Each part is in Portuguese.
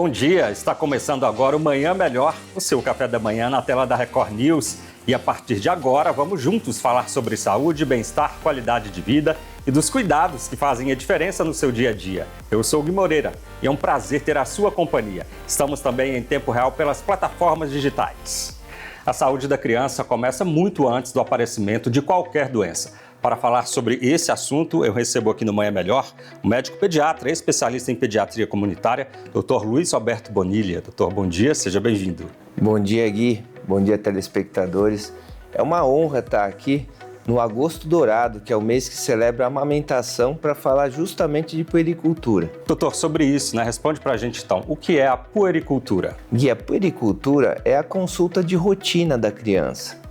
bom dia. Está começando agora o Manhã Melhor, o seu café da manhã na tela da Record News. E a partir de agora, vamos juntos falar sobre saúde, bem-estar, qualidade de vida e dos cuidados que fazem a diferença no seu dia a dia. Eu sou o Gui Moreira e é um prazer ter a sua companhia. Estamos também em tempo real pelas plataformas digitais. A saúde da criança começa muito antes do aparecimento de qualquer doença. Para falar sobre esse assunto, eu recebo aqui no Manhã Melhor o médico pediatra, especialista em pediatria comunitária, Dr. Luiz Alberto Bonilha. Doutor, bom dia, seja bem-vindo. Bom dia, Gui. Bom dia, telespectadores. É uma honra estar aqui no Agosto Dourado, que é o mês que celebra a amamentação, para falar justamente de puericultura. Doutor, sobre isso, responde pra gente então, o que é a puericultura? Gui, a puericultura é a consulta de rotina da criança.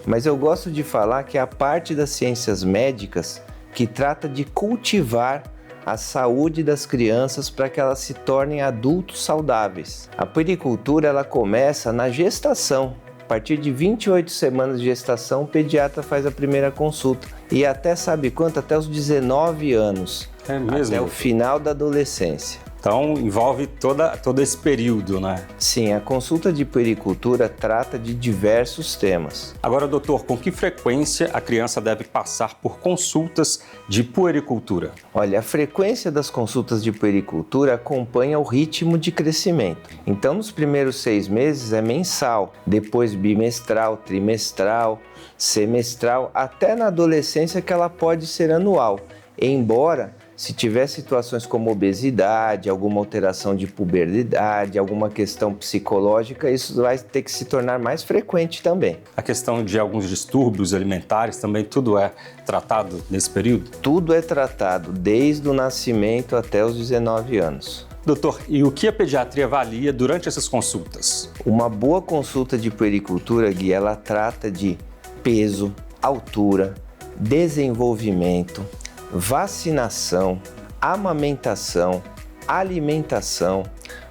Mas eu gosto de falar que é a parte das ciências médicas que trata de cultivar a saúde das crianças para que elas se tornem adultos saudáveis. A puericultura ela começa na gestação. A partir de 28 semanas de gestação, o pediatra faz a primeira consulta. E até sabe quanto? Até os 19 anos. É mesmo? Até o final da adolescência. Então, envolve todo esse período, né? Sim, a consulta de puericultura trata de diversos temas. Agora, doutor, com que frequência a criança deve passar por consultas de puericultura? Olha, a frequência das consultas de puericultura acompanha o ritmo de crescimento. Então, nos primeiros 6 meses é mensal, depois bimestral, trimestral, semestral, até na adolescência que ela pode ser anual, embora se tiver situações como obesidade, alguma alteração de puberdade, alguma questão psicológica, isso vai ter que se tornar mais frequente também. A questão de alguns distúrbios alimentares também, tudo é tratado nesse período? Tudo é tratado, desde o nascimento até os 19 anos. Doutor, e o que a pediatria avalia durante essas consultas? Uma boa consulta de puericultura, Gui, ela trata de peso, altura, desenvolvimento, vacinação, amamentação, alimentação,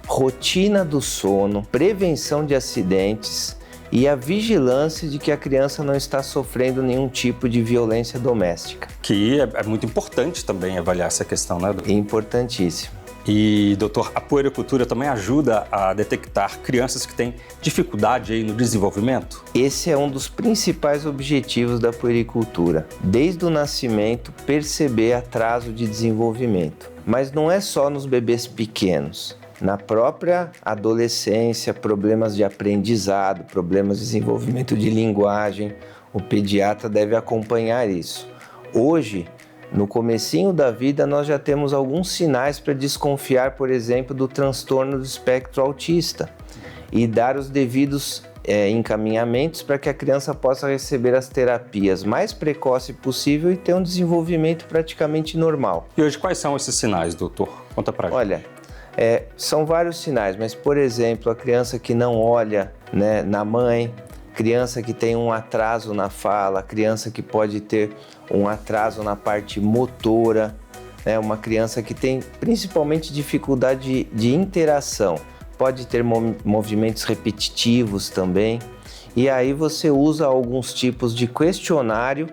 rotina do sono, prevenção de acidentes e a vigilância de que a criança não está sofrendo nenhum tipo de violência doméstica. Que é muito importante também avaliar essa questão, né, doutor? Importantíssimo. E, doutor, a puericultura também ajuda a detectar crianças que têm dificuldade aí no desenvolvimento? Esse é um dos principais objetivos da puericultura. Desde o nascimento, perceber atraso de desenvolvimento. Mas não é só nos bebês pequenos. Na própria adolescência, problemas de aprendizado, problemas de desenvolvimento de linguagem, o pediatra deve acompanhar isso. Hoje, no comecinho da vida, nós já temos alguns sinais para desconfiar, por exemplo, do transtorno do espectro autista e dar os devidos encaminhamentos para que a criança possa receber as terapias mais precoce possível e ter um desenvolvimento praticamente normal. E hoje quais são esses sinais, doutor? Conta pra gente. Olha, são vários sinais, mas, por exemplo, a criança que não olha, na mãe, criança que tem um atraso na fala, criança que pode ter um atraso na parte motora, uma criança que tem principalmente dificuldade de interação, pode ter movimentos repetitivos também, e aí você usa alguns tipos de questionário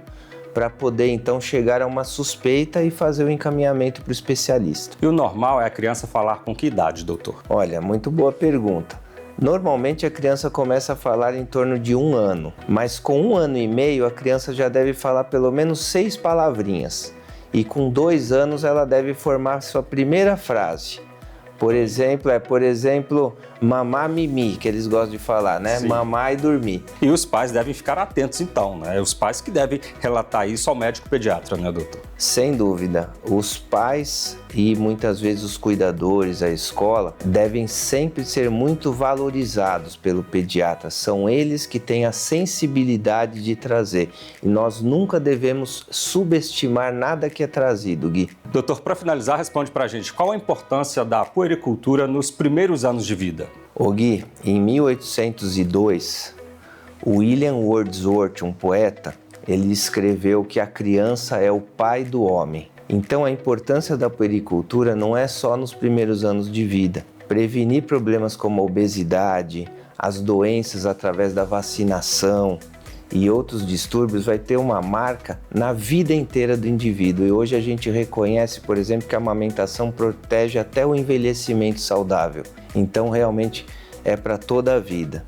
para poder então chegar a uma suspeita e fazer o encaminhamento para o especialista. E o normal é a criança falar com que idade, doutor? Olha, muito boa pergunta. Normalmente a criança começa a falar em torno de 1 ano, mas com 1 ano e meio a criança já deve falar pelo menos 6 palavrinhas e com 2 anos ela deve formar sua primeira frase. Por exemplo, mamar, mimi, que eles gostam de falar, Sim. Mamar e dormir. E os pais devem ficar atentos então, Os pais que devem relatar isso ao médico pediatra, doutor? Sem dúvida, os pais e muitas vezes os cuidadores, a escola, devem sempre ser muito valorizados pelo pediatra. São eles que têm a sensibilidade de trazer. E nós nunca devemos subestimar nada que é trazido, Gui. Doutor, para finalizar, responde pra gente qual a importância da puericultura nos primeiros anos de vida? Ô Gui, em 1802, William Wordsworth, um poeta, ele escreveu que a criança é o pai do homem. Então a importância da puericultura não é só nos primeiros anos de vida. Prevenir problemas como a obesidade, as doenças através da vacinação e outros distúrbios vai ter uma marca na vida inteira do indivíduo. E hoje a gente reconhece, por exemplo, que a amamentação protege até o envelhecimento saudável. Então realmente é para toda a vida.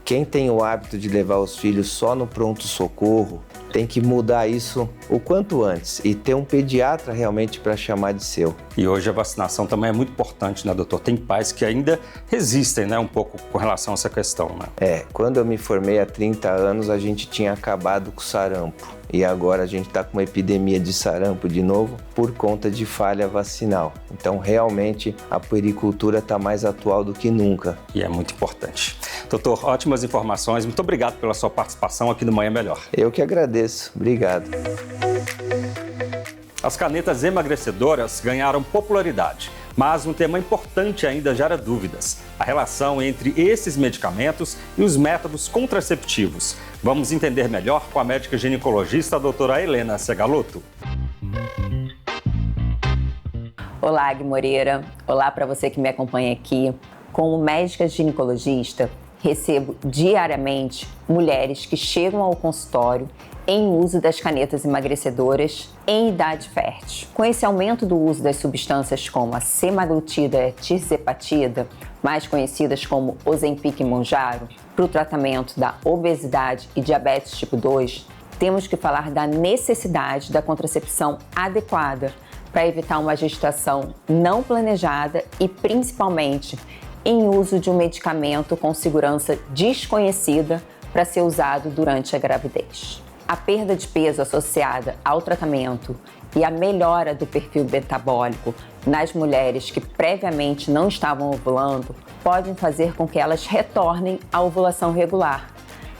Quem tem o hábito de levar os filhos só no pronto-socorro, tem que mudar isso o quanto antes e ter um pediatra realmente para chamar de seu. E hoje a vacinação também é muito importante, né, doutor? Tem pais que ainda resistem, né, um pouco com relação a essa questão, né? Quando eu me formei há 30 anos, a gente tinha acabado com o sarampo. E agora a gente está com uma epidemia de sarampo de novo por conta de falha vacinal. Então, realmente, a puericultura está mais atual do que nunca. E é muito importante. Doutor, ótimas informações. Muito obrigado pela sua participação aqui no Manhã Melhor. Eu que agradeço. Obrigado. As canetas emagrecedoras ganharam popularidade, mas um tema importante ainda gera dúvidas: a relação entre esses medicamentos e os métodos contraceptivos. Vamos entender melhor com a médica ginecologista, a doutora Helena Segalotto. Olá, Gui Moreira. Olá para você que me acompanha aqui. Como médica ginecologista, recebo diariamente mulheres que chegam ao consultório em uso das canetas emagrecedoras em idade fértil. Com esse aumento do uso das substâncias como a semaglutida e a tirzepatida, mais conhecidas como Ozempic e Mounjaro, para o tratamento da obesidade e diabetes tipo 2, temos que falar da necessidade da contracepção adequada para evitar uma gestação não planejada e, principalmente, em uso de um medicamento com segurança desconhecida para ser usado durante a gravidez. A perda de peso associada ao tratamento e a melhora do perfil metabólico nas mulheres que previamente não estavam ovulando podem fazer com que elas retornem à ovulação regular,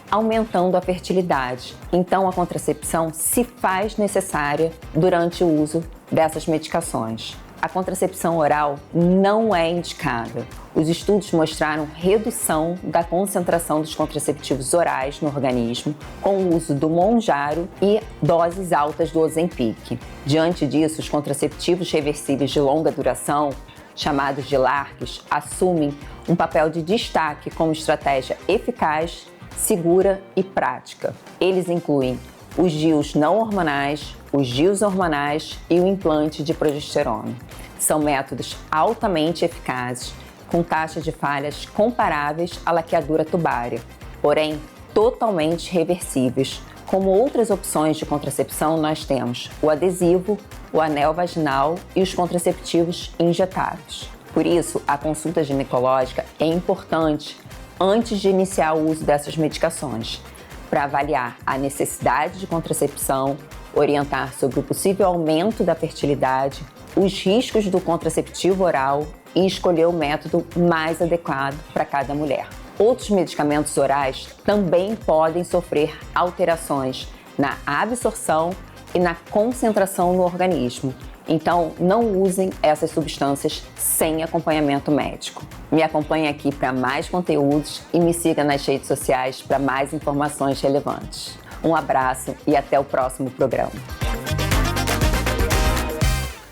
aumentando a fertilidade. Então, a contracepção se faz necessária durante o uso dessas medicações. A contracepção oral não é indicada. Os estudos mostraram redução da concentração dos contraceptivos orais no organismo com o uso do Mounjaro e doses altas do Ozempic. Diante disso, os contraceptivos reversíveis de longa duração, chamados de LARCs, assumem um papel de destaque como estratégia eficaz, segura e prática. Eles incluem os DIUs não hormonais, os DIUs hormonais e o implante de progesterona. São métodos altamente eficazes, com taxas de falhas comparáveis à laqueadura tubária, porém totalmente reversíveis. Como outras opções de contracepção, nós temos o adesivo, o anel vaginal e os contraceptivos injetáveis. Por isso, a consulta ginecológica é importante antes de iniciar o uso dessas medicações, para avaliar a necessidade de contracepção, orientar sobre o possível aumento da fertilidade, os riscos do contraceptivo oral e escolher o método mais adequado para cada mulher. Outros medicamentos orais também podem sofrer alterações na absorção e na concentração no organismo. Então, não usem essas substâncias sem acompanhamento médico. Me acompanhe aqui para mais conteúdos e me siga nas redes sociais para mais informações relevantes. Um abraço e até o próximo programa.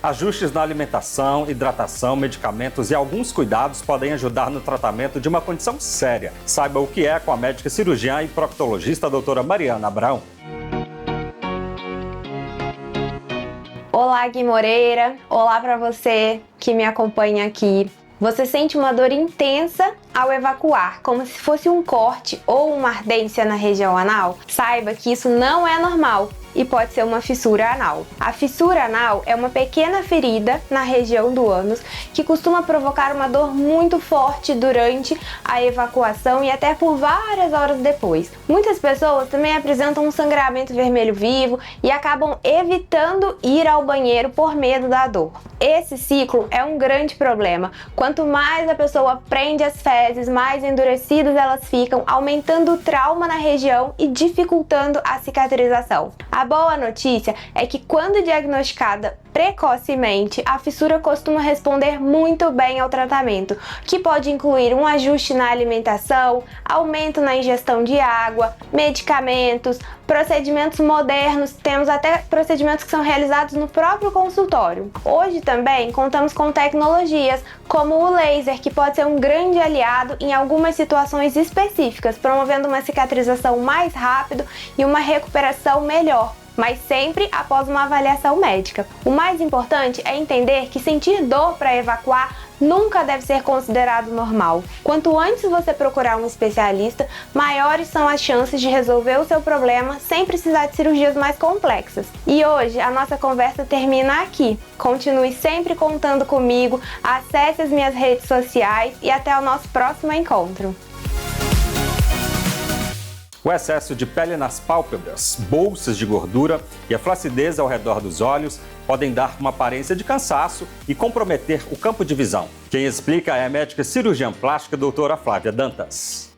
Ajustes na alimentação, hidratação, medicamentos e alguns cuidados podem ajudar no tratamento de uma condição séria. Saiba o que é com a médica cirurgiã e proctologista, a doutora Mariana Abrão. Olá, Gui Moreira. Olá para você que me acompanha aqui. Você sente uma dor intensa ao evacuar, como se fosse um corte ou uma ardência na região anal? Saiba que isso não é normal e pode ser uma fissura anal. A fissura anal é uma pequena ferida na região do ânus que costuma provocar uma dor muito forte durante a evacuação e até por várias horas depois. Muitas pessoas também apresentam um sangramento vermelho vivo e acabam evitando ir ao banheiro por medo da dor. Esse ciclo é um grande problema. Quanto mais a pessoa prende as fezes, mais endurecidas elas ficam, aumentando o trauma na região e dificultando a cicatrização. A boa notícia é que quando diagnosticada precocemente, a fissura costuma responder muito bem ao tratamento, que pode incluir um ajuste na alimentação, aumento na ingestão de água, medicamentos, procedimentos modernos, temos até procedimentos que são realizados no próprio consultório. Hoje também contamos com tecnologias como o laser, que pode ser um grande aliado em algumas situações específicas, promovendo uma cicatrização mais rápida e uma recuperação melhor, mas sempre após uma avaliação médica. O mais importante é entender que sentir dor para evacuar nunca deve ser considerado normal. Quanto antes você procurar um especialista, maiores são as chances de resolver o seu problema sem precisar de cirurgias mais complexas. E hoje a nossa conversa termina aqui. Continue sempre contando comigo, acesse as minhas redes sociais e até o nosso próximo encontro. O excesso de pele nas pálpebras, bolsas de gordura e a flacidez ao redor dos olhos podem dar uma aparência de cansaço e comprometer o campo de visão. Quem explica é a médica cirurgiã plástica doutora Flávia Dantas.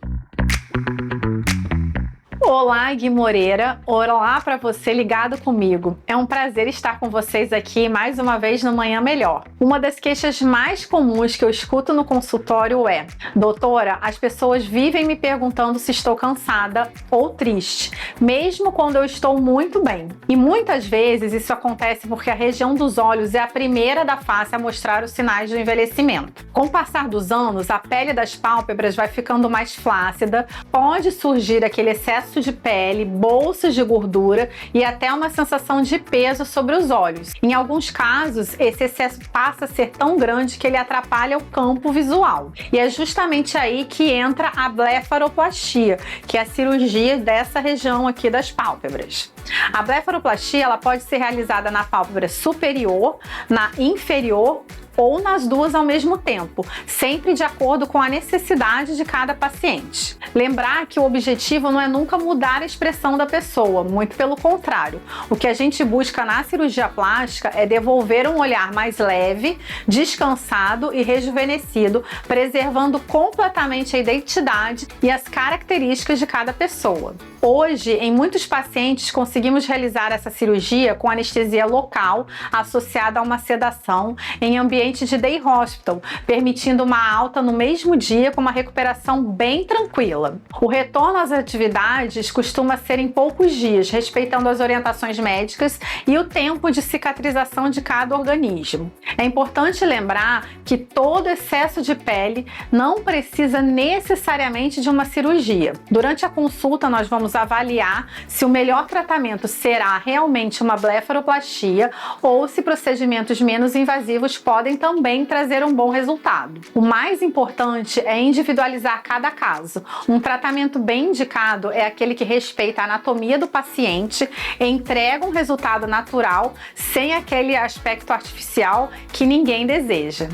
Olá, Gui Moreira. Olá para você ligado comigo. É um prazer estar com vocês aqui mais uma vez no Manhã Melhor. Uma das queixas mais comuns que eu escuto no consultório é: doutora, as pessoas vivem me perguntando se estou cansada ou triste, mesmo quando eu estou muito bem. E muitas vezes isso acontece porque a região dos olhos é a primeira da face a mostrar os sinais do envelhecimento. Com o passar dos anos, a pele das pálpebras vai ficando mais flácida, pode surgir aquele excesso de pele, bolsas de gordura e até uma sensação de peso sobre os olhos. Em alguns casos, esse excesso passa a ser tão grande que ele atrapalha o campo visual. E é justamente aí que entra a blefaroplastia, que é a cirurgia dessa região aqui das pálpebras. A blefaroplastia ela pode ser realizada na pálpebra superior, na inferior ou nas duas ao mesmo tempo, sempre de acordo com a necessidade de cada paciente. Lembrar que o objetivo não é nunca mudar a expressão da pessoa, muito pelo contrário. O que a gente busca na cirurgia plástica é devolver um olhar mais leve, descansado e rejuvenescido, preservando completamente a identidade e as características de cada pessoa. Hoje, em muitos pacientes, conseguimos realizar essa cirurgia com anestesia local associada a uma sedação em ambiente de day hospital, permitindo uma alta no mesmo dia com uma recuperação bem tranquila. O retorno às atividades costuma ser em poucos dias, respeitando as orientações médicas e o tempo de cicatrização de cada organismo. É importante lembrar que todo excesso de pele não precisa necessariamente de uma cirurgia. Durante a consulta, nós vamos avaliar se o melhor tratamento será realmente uma blefaroplastia ou se procedimentos menos invasivos podem também trazer um bom resultado. O mais importante é individualizar cada caso. Um tratamento bem indicado é aquele que respeita a anatomia do paciente, entrega um resultado natural, sem aquele aspecto artificial que ninguém deseja.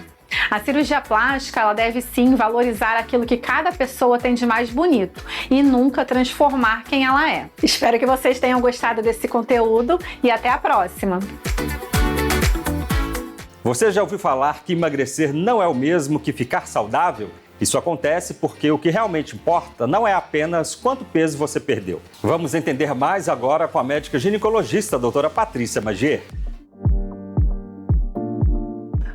A cirurgia plástica ela deve sim valorizar aquilo que cada pessoa tem de mais bonito e nunca transformar quem ela é. Espero que vocês tenham gostado desse conteúdo e até a próxima! Você já ouviu falar que emagrecer não é o mesmo que ficar saudável? Isso acontece porque o que realmente importa não é apenas quanto peso você perdeu. Vamos entender mais agora com a médica ginecologista, a doutora Patrícia Magier.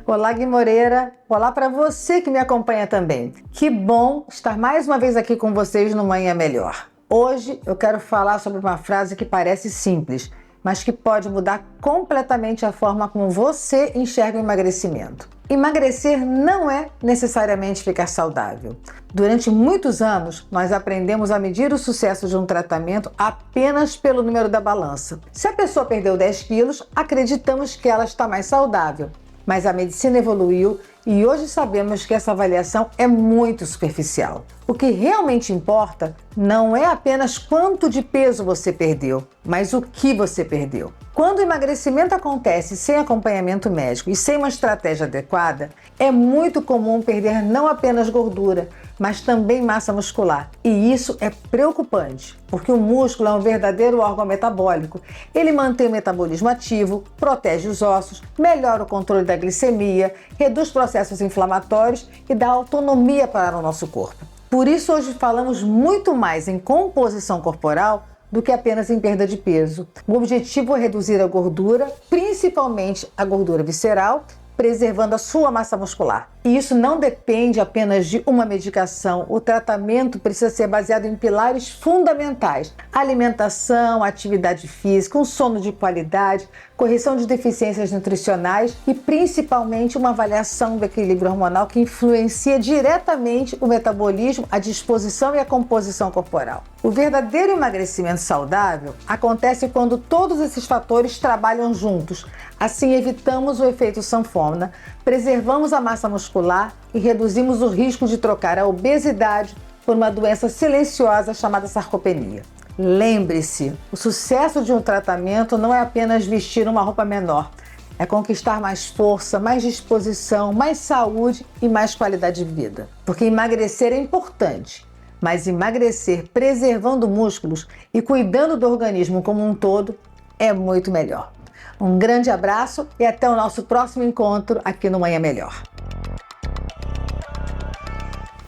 Olá, Gui Moreira. Olá para você que me acompanha também. Que bom estar mais uma vez aqui com vocês no Manhã Melhor. Hoje eu quero falar sobre uma frase que parece simples, mas que pode mudar completamente a forma como você enxerga o emagrecimento. Emagrecer não é necessariamente ficar saudável. Durante muitos anos, nós aprendemos a medir o sucesso de um tratamento apenas pelo número da balança. Se a pessoa perdeu 10 quilos, acreditamos que ela está mais saudável. Mas a medicina evoluiu e hoje sabemos que essa avaliação é muito superficial. O que realmente importa não é apenas quanto de peso você perdeu, mas o que você perdeu. Quando o emagrecimento acontece sem acompanhamento médico e sem uma estratégia adequada, é muito comum perder não apenas gordura, mas também massa muscular. E isso é preocupante, porque o músculo é um verdadeiro órgão metabólico. Ele mantém o metabolismo ativo, protege os ossos, melhora o controle da glicemia, reduz processos inflamatórios e dá autonomia para o nosso corpo. Por isso hoje falamos muito mais em composição corporal do que apenas em perda de peso. O objetivo é reduzir a gordura, principalmente a gordura visceral, preservando a sua massa muscular. E isso não depende apenas de uma medicação. O tratamento precisa ser baseado em pilares fundamentais: alimentação, atividade física, um sono de qualidade, correção de deficiências nutricionais e principalmente uma avaliação do equilíbrio hormonal que influencia diretamente o metabolismo, a disposição e a composição corporal. O verdadeiro emagrecimento saudável acontece quando todos esses fatores trabalham juntos. Assim, evitamos o efeito sanfona, preservamos a massa muscular e reduzimos o risco de trocar a obesidade por uma doença silenciosa chamada sarcopenia. Lembre-se, o sucesso de um tratamento não é apenas vestir uma roupa menor, é conquistar mais força, mais disposição, mais saúde e mais qualidade de vida. Porque emagrecer é importante, mas emagrecer preservando músculos e cuidando do organismo como um todo é muito melhor. Um grande abraço e até o nosso próximo encontro aqui no Manhã Melhor.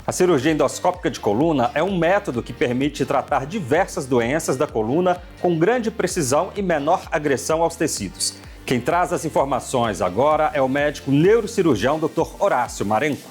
A cirurgia endoscópica de coluna é um método que permite tratar diversas doenças da coluna com grande precisão e menor agressão aos tecidos. Quem traz as informações agora é o médico neurocirurgião Dr. Horácio Marenco.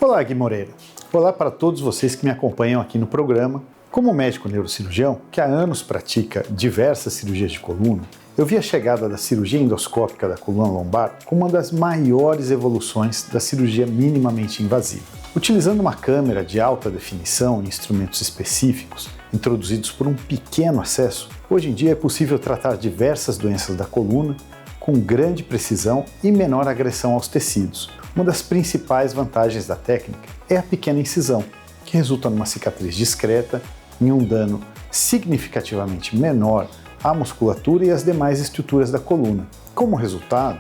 Olá, Gui Moreira. Olá para todos vocês que me acompanham aqui no programa. Como médico neurocirurgião, que há anos pratica diversas cirurgias de coluna, eu vi a chegada da cirurgia endoscópica da coluna lombar como uma das maiores evoluções da cirurgia minimamente invasiva. Utilizando uma câmera de alta definição e instrumentos específicos, introduzidos por um pequeno acesso, hoje em dia é possível tratar diversas doenças da coluna com grande precisão e menor agressão aos tecidos. Uma das principais vantagens da técnica é a pequena incisão, que resulta numa cicatriz discreta e um dano significativamente menor à musculatura e às demais estruturas da coluna. Como resultado,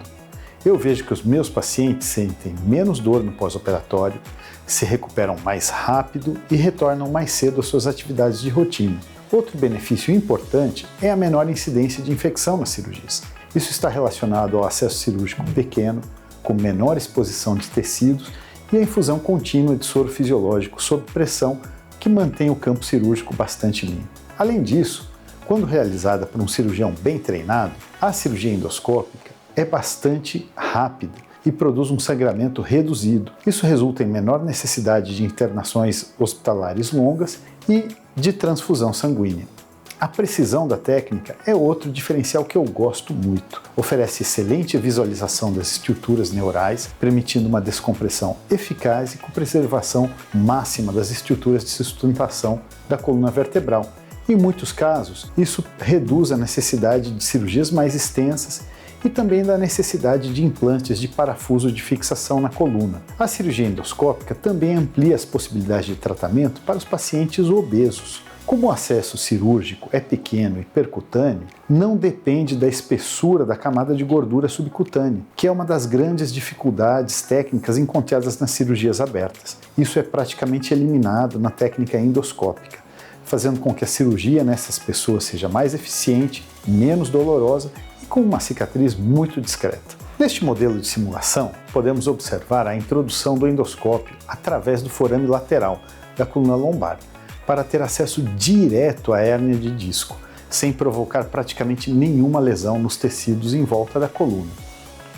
eu vejo que os meus pacientes sentem menos dor no pós-operatório, se recuperam mais rápido e retornam mais cedo às suas atividades de rotina. Outro benefício importante é a menor incidência de infecção nas cirurgias. Isso está relacionado ao acesso cirúrgico pequeno, com menor exposição de tecidos e a infusão contínua de soro fisiológico sob pressão que mantém o campo cirúrgico bastante limpo. Além disso, quando realizada por um cirurgião bem treinado, a cirurgia endoscópica é bastante rápida e produz um sangramento reduzido. Isso resulta em menor necessidade de internações hospitalares longas e de transfusão sanguínea. A precisão da técnica é outro diferencial que eu gosto muito. Oferece excelente visualização das estruturas neurais, permitindo uma descompressão eficaz e com preservação máxima das estruturas de sustentação da coluna vertebral. Em muitos casos, isso reduz a necessidade de cirurgias mais extensas e também da necessidade de implantes de parafuso de fixação na coluna. A cirurgia endoscópica também amplia as possibilidades de tratamento para os pacientes obesos. Como o acesso cirúrgico é pequeno e percutâneo, não depende da espessura da camada de gordura subcutânea, que é uma das grandes dificuldades técnicas encontradas nas cirurgias abertas. Isso é praticamente eliminado na técnica endoscópica, fazendo com que a cirurgia nessas pessoas seja mais eficiente, menos dolorosa e com uma cicatriz muito discreta. Neste modelo de simulação, podemos observar a introdução do endoscópio através do forame lateral da coluna lombar, para ter acesso direto à hérnia de disco, sem provocar praticamente nenhuma lesão nos tecidos em volta da coluna.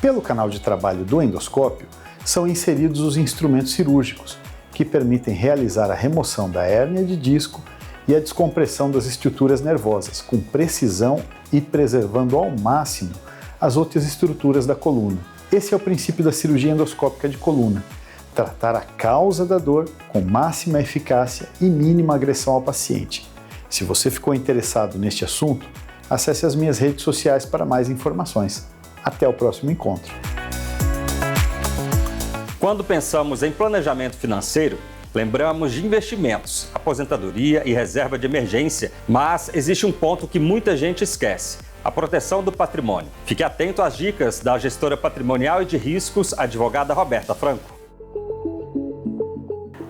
Pelo canal de trabalho do endoscópio, são inseridos os instrumentos cirúrgicos, que permitem realizar a remoção da hérnia de disco e a descompressão das estruturas nervosas, com precisão e preservando ao máximo as outras estruturas da coluna. Esse é o princípio da cirurgia endoscópica de coluna: tratar a causa da dor com máxima eficácia e mínima agressão ao paciente. Se você ficou interessado neste assunto, acesse as minhas redes sociais para mais informações. Até o próximo encontro. Quando pensamos em planejamento financeiro, lembramos de investimentos, aposentadoria e reserva de emergência, mas existe um ponto que muita gente esquece: a proteção do patrimônio. Fique atento às dicas da gestora patrimonial e de riscos, advogada Roberta Franco.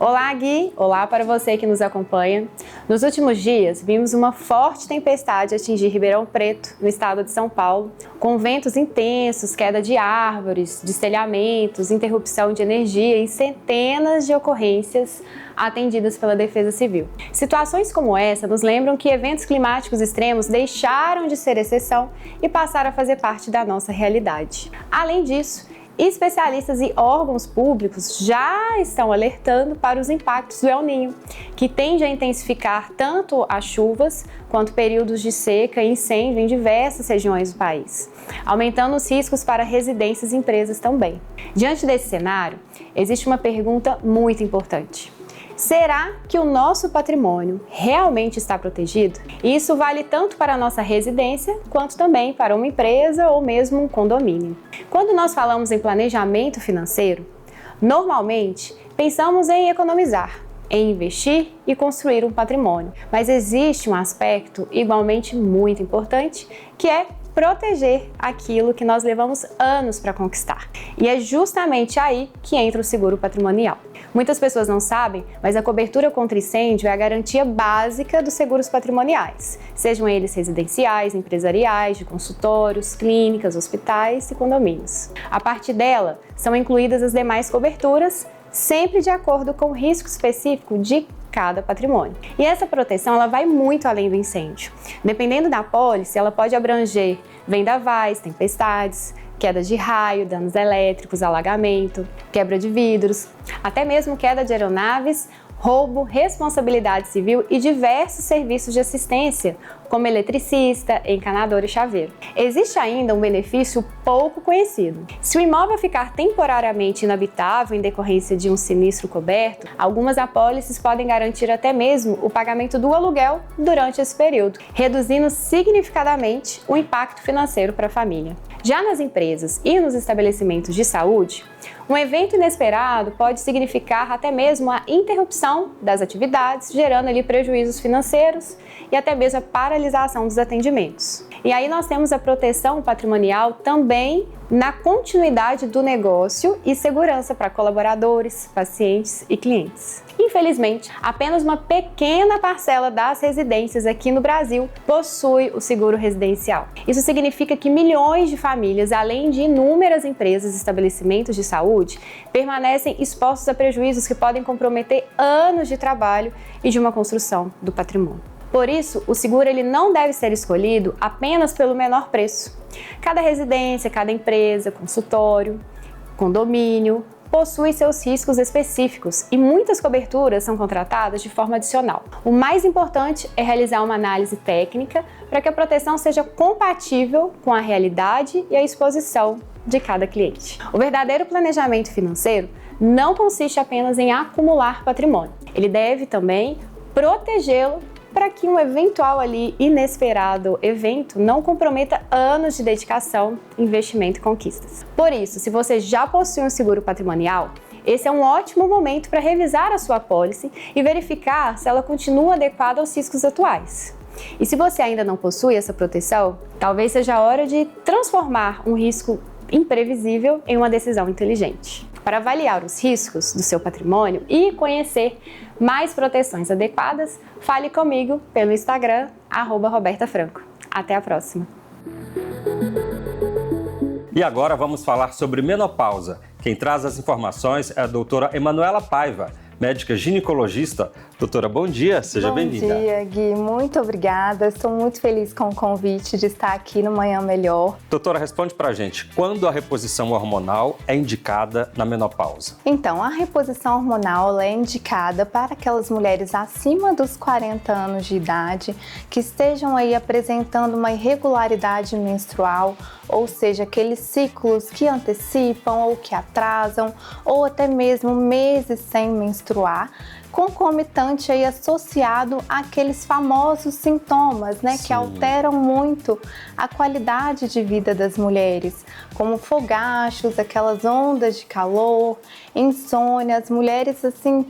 Olá, Gui! Olá para você que nos acompanha. Nos últimos dias, vimos uma forte tempestade atingir Ribeirão Preto, no estado de São Paulo, com ventos intensos, queda de árvores, destelhamentos, interrupção de energia e centenas de ocorrências atendidas pela Defesa Civil. Situações como essa nos lembram que eventos climáticos extremos deixaram de ser exceção e passaram a fazer parte da nossa realidade. Além disso, especialistas e órgãos públicos já estão alertando para os impactos do El Niño, que tende a intensificar tanto as chuvas quanto períodos de seca e incêndio em diversas regiões do país, aumentando os riscos para residências e empresas também. Diante desse cenário, existe uma pergunta muito importante: Será que o nosso patrimônio realmente está protegido? Isso vale tanto para a nossa residência, quanto também para uma empresa ou mesmo um condomínio. Quando nós falamos em planejamento financeiro, normalmente pensamos em economizar, em investir e construir um patrimônio. Mas existe um aspecto igualmente muito importante, que é proteger aquilo que nós levamos anos para conquistar. E é justamente aí que entra o seguro patrimonial. Muitas pessoas não sabem, mas a cobertura contra incêndio é a garantia básica dos seguros patrimoniais, sejam eles residenciais, empresariais, de consultórios, clínicas, hospitais e condomínios. A partir dela, são incluídas as demais coberturas, sempre de acordo com o risco específico de cada patrimônio. E essa proteção ela vai muito além do incêndio. Dependendo da apólice, ela pode abranger vendavais, tempestades, queda de raio, danos elétricos, alagamento, quebra de vidros, até mesmo queda de aeronaves, roubo, responsabilidade civil e diversos serviços de assistência, como eletricista, encanador e chaveiro. Existe ainda um benefício pouco conhecido. Se o imóvel ficar temporariamente inabitável em decorrência de um sinistro coberto, algumas apólices podem garantir até mesmo o pagamento do aluguel durante esse período, reduzindo significativamente o impacto financeiro para a família. Já nas empresas e nos estabelecimentos de saúde, um evento inesperado pode significar até mesmo a interrupção das atividades, gerando ali prejuízos financeiros e até mesmo a paralisação dos atendimentos. E aí nós temos a proteção patrimonial também na continuidade do negócio e segurança para colaboradores, pacientes e clientes. Infelizmente, apenas uma pequena parcela das residências aqui no Brasil possui o seguro residencial. Isso significa que milhões de famílias, além de inúmeras empresas e estabelecimentos de saúde, permanecem expostos a prejuízos que podem comprometer anos de trabalho e de uma construção do patrimônio. Por isso, o seguro ele não deve ser escolhido apenas pelo menor preço. Cada residência, cada empresa, consultório, condomínio, possui seus riscos específicos e muitas coberturas são contratadas de forma adicional. O mais importante é realizar uma análise técnica para que a proteção seja compatível com a realidade e a exposição de cada cliente. O verdadeiro planejamento financeiro não consiste apenas em acumular patrimônio. Ele deve também protegê-lo para que um eventual inesperado evento não comprometa anos de dedicação, investimento e conquistas. Por isso, se você já possui um seguro patrimonial, esse é um ótimo momento para revisar a sua apólice e verificar se ela continua adequada aos riscos atuais. E se você ainda não possui essa proteção, talvez seja a hora de transformar um risco imprevisível em uma decisão inteligente. Para avaliar os riscos do seu patrimônio e conhecer mais proteções adequadas, fale comigo pelo Instagram, @RobertaFranco. Até a próxima! E agora vamos falar sobre menopausa. Quem traz as informações é a doutora Emanuela Paiva, médica ginecologista. Doutora, bom dia, seja bem-vinda. Bom dia, Gui, muito obrigada. Estou muito feliz com o convite de estar aqui no Manhã Melhor. Doutora, responde pra gente, quando a reposição hormonal é indicada na menopausa? Então, a reposição hormonal é indicada para aquelas mulheres acima dos 40 anos de idade que estejam aí apresentando uma irregularidade menstrual, ou seja, aqueles ciclos que antecipam ou que atrasam, ou até mesmo meses sem menstruar, concomitante aí associado àqueles famosos sintomas, né, que alteram muito a qualidade de vida das mulheres, como fogachos, aquelas ondas de calor, insônia. As mulheres assim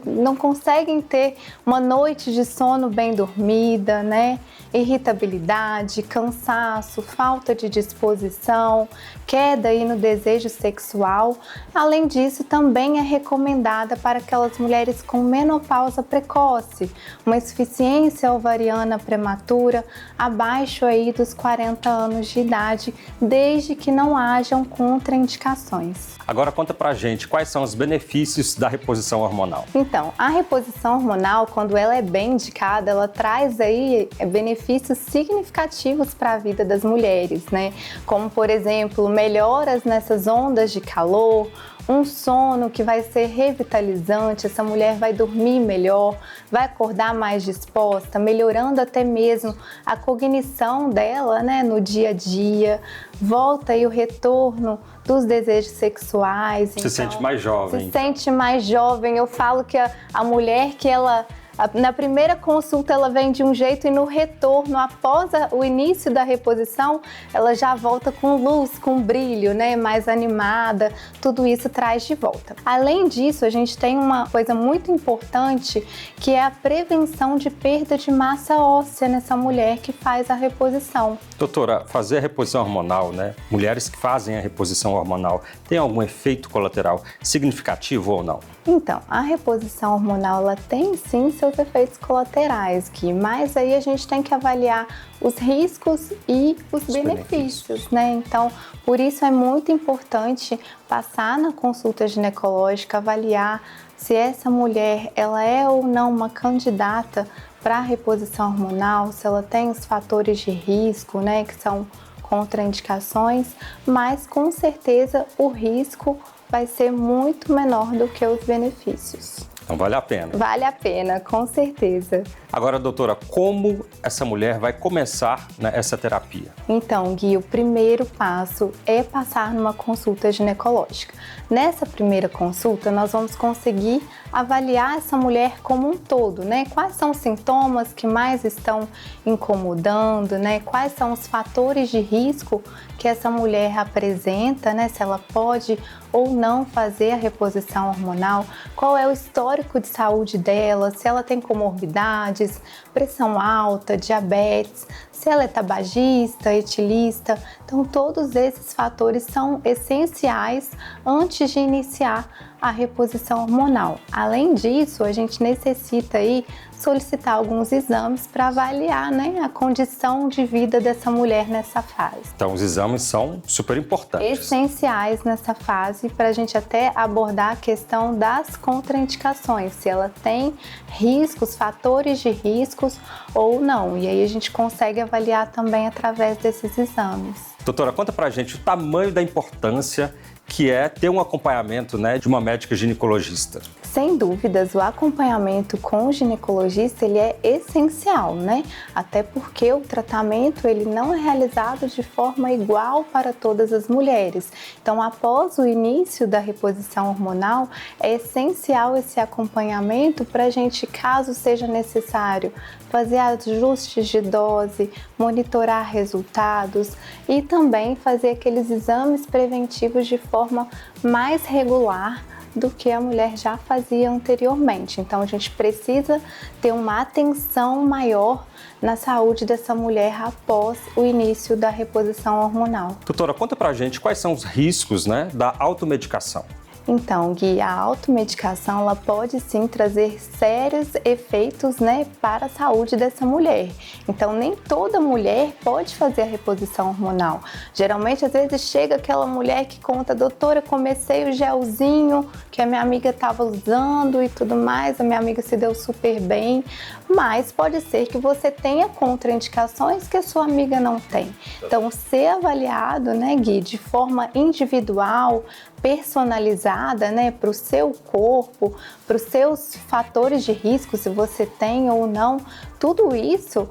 não conseguem ter uma noite de sono bem dormida, né? Irritabilidade, cansaço, falta de disposição, queda aí no desejo sexual. Além disso, também é recomendada para aquelas mulheres com menopausa precoce, uma insuficiência ovariana prematura abaixo aí dos 40 anos de idade, desde que não hajam contraindicações. Agora conta pra gente quais são os benefícios da reposição hormonal. Então, a reposição hormonal, quando ela é bem indicada, ela traz aí benefícios significativos para a vida das mulheres, né? Como, por exemplo, melhoras nessas ondas de calor, um sono que vai ser revitalizante, essa mulher vai dormir melhor, vai acordar mais disposta, melhorando até mesmo a cognição dela, né, no dia a dia, volta aí o retorno dos desejos sexuais. Se sente mais jovem. Se sente mais jovem. Eu falo que a mulher que ela... Na primeira consulta ela vem de um jeito e no retorno, após o início da reposição, ela já volta com luz, com brilho, né? Mais animada, tudo isso traz de volta. Além disso, a gente tem uma coisa muito importante que é a prevenção de perda de massa óssea nessa mulher que faz a reposição. Doutora, fazer a reposição hormonal, né? Mulheres que fazem a reposição hormonal, tem algum efeito colateral significativo ou não? Então, a reposição hormonal, ela tem sim seus efeitos colaterais, Gui, mas aí a gente tem que avaliar os riscos e os benefícios, né? Então, por isso é muito importante passar na consulta ginecológica, avaliar se essa mulher, ela é ou não uma candidata para a reposição hormonal, se ela tem os fatores de risco, né, que são contraindicações, mas com certeza o risco vai ser muito menor do que os benefícios. Então vale a pena. Vale a pena, com certeza. Agora, doutora, como essa mulher vai começar, né, essa terapia? Então, Gui, o primeiro passo é passar numa consulta ginecológica. Nessa primeira consulta, nós vamos conseguir avaliar essa mulher como um todo, né? Quais são os sintomas que mais estão incomodando, né? Quais são os fatores de risco que essa mulher apresenta, né? Se ela pode ou não fazer a reposição hormonal, qual é o histórico de saúde dela, se ela tem comorbidades, pressão alta, diabetes, se ela é tabagista, etilista. Então, todos esses fatores são essenciais antes de iniciar a reposição hormonal. Além disso, a gente necessita aí solicitar alguns exames para avaliar, né, a condição de vida dessa mulher nessa fase. Então, os exames são super importantes. Essenciais nessa fase para a gente até abordar a questão das contraindicações, se ela tem riscos, fatores de riscos ou não. E aí a gente consegue avaliar também através desses exames. Doutora, conta pra gente o tamanho da importância que é ter um acompanhamento, né, de uma médica ginecologista. Sem dúvidas, o acompanhamento com o ginecologista, ele é essencial, né? Até porque o tratamento, ele não é realizado de forma igual para todas as mulheres. Então, após o início da reposição hormonal, é essencial esse acompanhamento para a gente, caso seja necessário, fazer ajustes de dose, monitorar resultados e também fazer aqueles exames preventivos de forma mais regular do que a mulher já fazia anteriormente. Então, a gente precisa ter uma atenção maior na saúde dessa mulher após o início da reposição hormonal. Doutora, conta pra gente quais são os riscos, né, da automedicação. Então, Gui, a automedicação, ela pode sim trazer sérios efeitos, né, para a saúde dessa mulher. Então, nem toda mulher pode fazer a reposição hormonal. Geralmente, às vezes, chega aquela mulher que conta: doutora, comecei o gelzinho que a minha amiga estava usando e tudo mais, a minha amiga se deu super bem, mas pode ser que você tenha contraindicações que a sua amiga não tem. Então, ser avaliado, né, Gui, de forma individual, personalizada, né, para o seu corpo, para os seus fatores de risco, se você tem ou não, tudo isso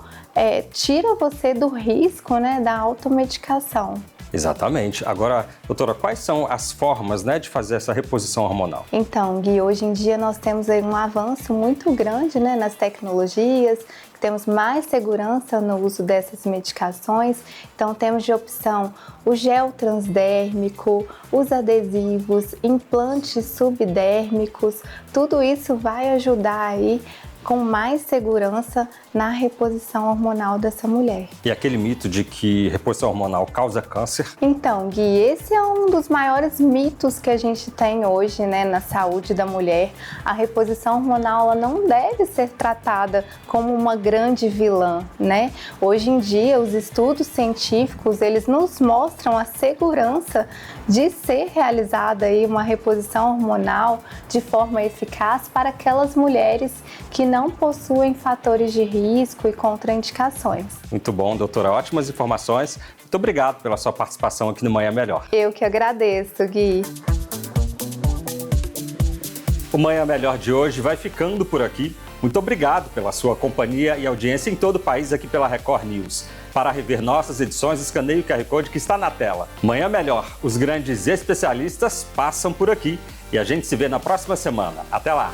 tira você do risco, né, da automedicação. Exatamente. Agora, doutora, quais são as formas, né, de fazer essa reposição hormonal? Então, Gui, hoje em dia nós temos aí um avanço muito grande, né, nas tecnologias, temos mais segurança no uso dessas medicações. Então, temos de opção o gel transdérmico, os adesivos, implantes subdérmicos. Tudo isso vai ajudar aí com mais segurança na reposição hormonal dessa mulher. E aquele mito de que reposição hormonal causa câncer? Então, Gui, esse é um dos maiores mitos que a gente tem hoje, né, na saúde da mulher. A reposição hormonal, ela não deve ser tratada como uma grande vilã, né? Hoje em dia, os estudos científicos, eles nos mostram a segurança de ser realizada aí uma reposição hormonal de forma eficaz para aquelas mulheres que não possuem fatores de risco e contraindicações. Muito bom, doutora. Ótimas informações. Muito obrigado pela sua participação aqui no Manhã Melhor. Eu que agradeço, Gui. O Manhã Melhor de hoje vai ficando por aqui. Muito obrigado pela sua companhia e audiência em todo o país aqui pela Record News. Para rever nossas edições, escaneie o QR Code que está na tela. Manhã Melhor, os grandes especialistas passam por aqui e a gente se vê na próxima semana. Até lá!